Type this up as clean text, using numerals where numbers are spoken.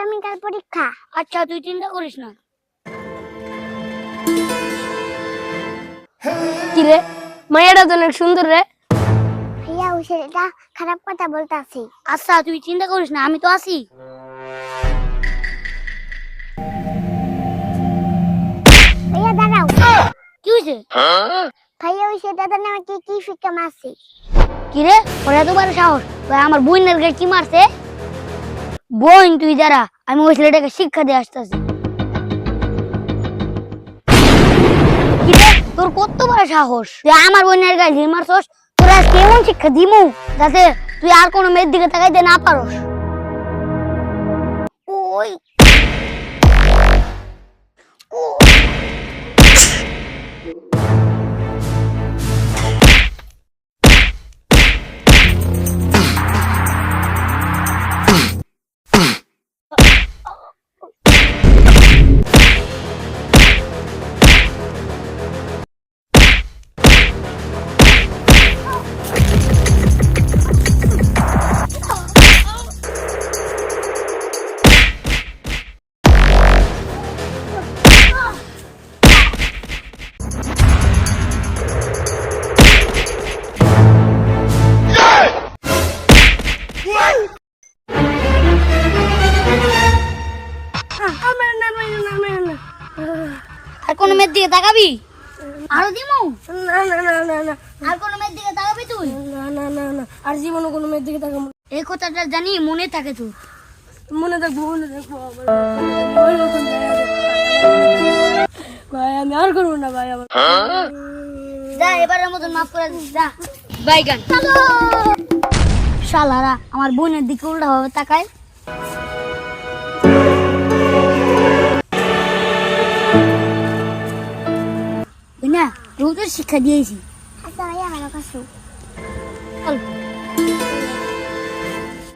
আগামীকাল পরীক্ষা। আচ্ছা তুই চিন্তা করিস না। কি রে মায়েরা তো অনেক সুন্দর রে। ভাইয়া ওই ছেলেটা খারাপ কথা বলতাছে। আচ্ছা তুই চিন্তা করিস না, আমি তো আছি। ভাইয়া দাঁড়াও। কি হয়েছে? ভাইয়া ওই ছেলেটার নামে কি কি ফিক্কা মারছে? কি রে ওরা এত বড় সাহস, তুই আমার বোনের গায়ে কি মারছে? বোন তুই যারা, আমি ওই ছেলেটাকে শিক্ষা দিয়ে আসতেছি। কি রে তোর কত বড় সাহস, তুই আমার বোনের গায়ে ঢিল মারছস? তোর আজকে এমন শিক্ষা দিমু যাতে তুই আর কোনো মেয়ের দিকে তাকাইতে না পারস। ওই আর কোনো মেয়ের দিকে তাকাবি? আরো দিমু? না না না না না আর কোনো মেয়ের দিকে তাকাবি তুই? না না না না আর জীবনে কোনো মেয়ের দিকে তাকাবো না। এই কথাটা জানি মনে থাকে তোর। মনে থাকবো মনে থাকবো। ভাই আমি আর করবো না ভাই। আমার যা এবারের মতন মাফ করে দিস, যা। বাইগান শালারা আমার বোনের দিকে উল্টা ভাবে তাকায়। না রোজ শিক্ষা দিয়েছি। আচ্ছা ভাইয়া ভালো কাছো। চল।